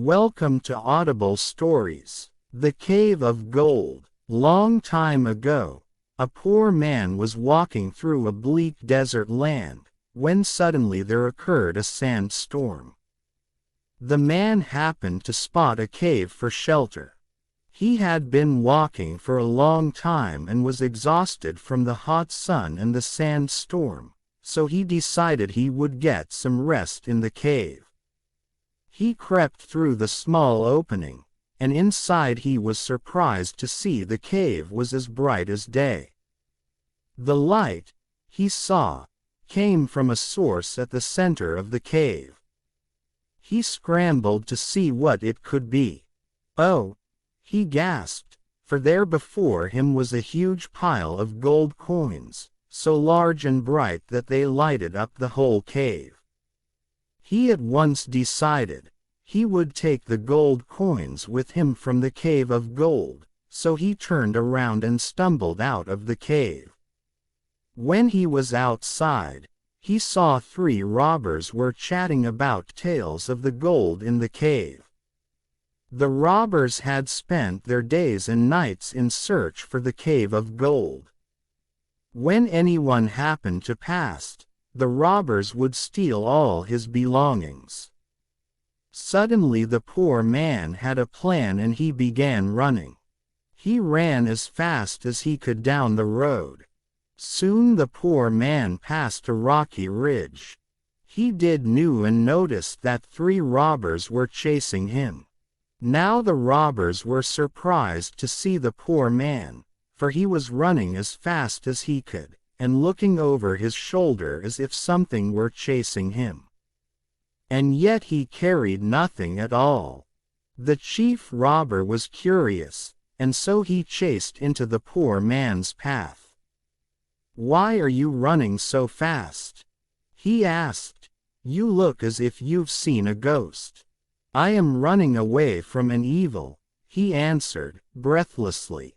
Welcome to Audible Stories. The Cave of Gold. Long time ago, a poor man was walking through a bleak desert land, when suddenly there occurred a sandstorm. The man happened to spot a cave for shelter. He had been walking for a long time and was exhausted from the hot sun and the sandstorm, so he decided he would get some rest in the cave. He crept through the small opening, and inside he was surprised to see the cave was as bright as day. The light, he saw, came from a source at the center of the cave. He scrambled to see what it could be. "Oh!" he gasped, for there before him was a huge pile of gold coins, so large and bright that they lighted up the whole cave. He at once decided he would take the gold coins with him from the cave of gold, so he turned around and stumbled out of the cave. When he was outside, he saw 3 robbers were chatting about tales of the gold in the cave. The robbers had spent their days and nights in search for the cave of gold. When anyone happened to pass, the robbers would steal all his belongings. Suddenly the poor man had a plan and he began running. He ran as fast as he could down the road. Soon the poor man passed a rocky ridge. He knew and noticed that 3 robbers were chasing him. Now the robbers were surprised to see the poor man, for he was running as fast as he could, and looking over his shoulder as if something were chasing him. And yet he carried nothing at all. The chief robber was curious, and so he chased into the poor man's path. "Why are you running so fast?" he asked. "You look as if you've seen a ghost." "I am running away from an evil," he answered, breathlessly.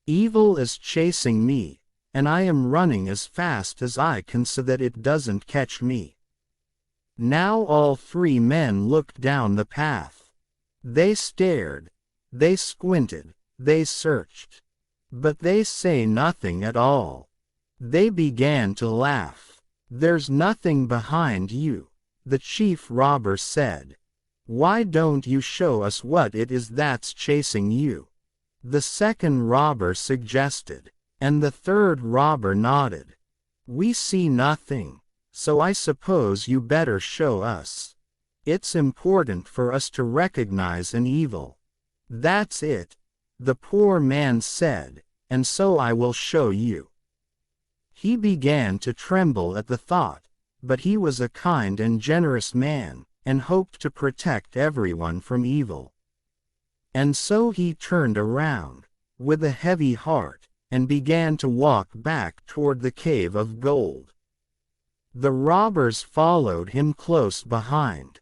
"Evil is chasing me, and I am running as fast as I can so that it doesn't catch me." Now all 3 men looked down the path. They stared, they squinted, they searched. But they say nothing at all. They began to laugh. "There's nothing behind you," the chief robber said. "Why don't you show us what it is that's chasing you?" The second robber suggested, and the third robber nodded. "We see nothing, so I suppose you better show us. It's important for us to recognize an evil." "That's it," the poor man said, "and so I will show you." He began to tremble at the thought, but he was a kind and generous man, and hoped to protect everyone from evil. And so he turned around, with a heavy heart, and began to walk back toward the cave of gold. The robbers followed him close behind.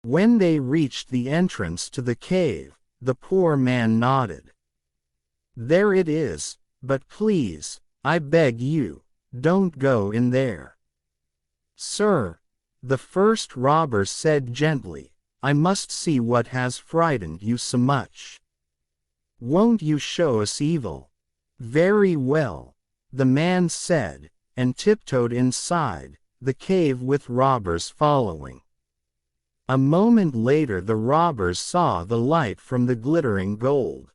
When they reached the entrance to the cave, the poor man nodded. "There it is, but please, I beg you, don't go in there." "Sir," the first robber said gently, "I must see what has frightened you so much. Won't you show us evil?" "Very well," the man said, and tiptoed inside the cave with robbers following. A moment later the robbers saw the light from the glittering gold.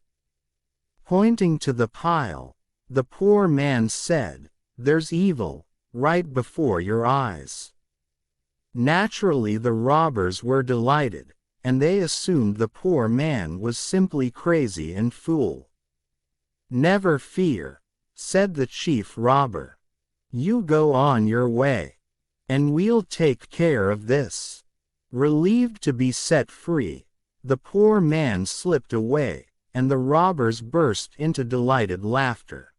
Pointing to the pile, the poor man said, "There's evil, right before your eyes." Naturally the robbers were delighted, and they assumed the poor man was simply crazy and fool. "Never fear," said the chief robber. "You go on your way, and we'll take care of this." Relieved to be set free, the poor man slipped away, and the robbers burst into delighted laughter.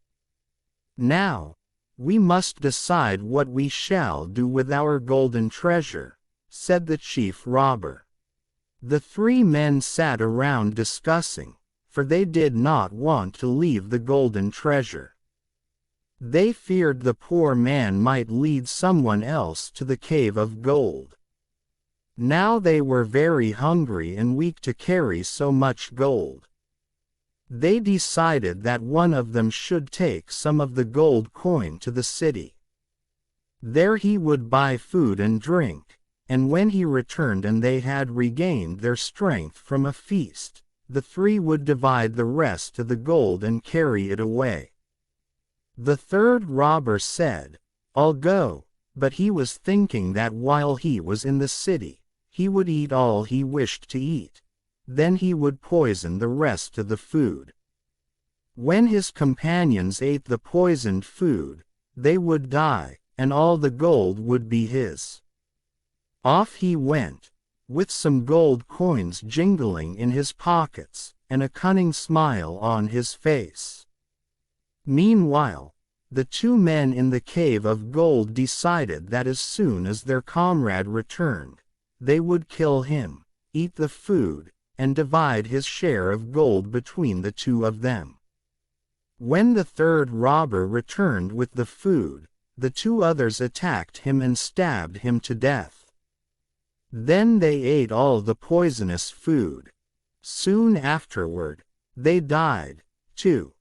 "Now, we must decide what we shall do with our golden treasure," said the chief robber. The 3 men sat around discussing, for they did not want to leave the golden treasure. They feared the poor man might lead someone else to the cave of gold. Now they were very hungry and weak to carry so much gold. They decided that one of them should take some of the gold coin to the city. There he would buy food and drink, and when he returned and they had regained their strength from a feast, the three would divide the rest of the gold and carry it away. The third robber said, "I'll go," but he was thinking that while he was in the city, he would eat all he wished to eat. Then he would poison the rest of the food. When his companions ate the poisoned food, they would die, and all the gold would be his. Off he went, with some gold coins jingling in his pockets, and a cunning smile on his face. Meanwhile, the two men in the cave of gold decided that as soon as their comrade returned, they would kill him, eat the food, and divide his share of gold between the two of them. When the third robber returned with the food, the two others attacked him and stabbed him to death. Then they ate all the poisonous food. Soon afterward, they died, too.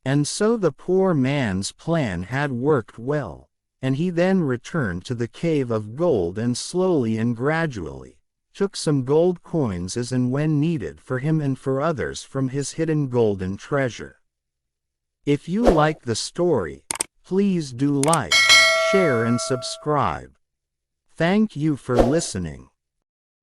And so the poor man's plan had worked well, and he then returned to the cave of gold and slowly and gradually took some gold coins as and when needed for him and for others from his hidden golden treasure. If you like the story, please do like, share and subscribe. Thank you for listening.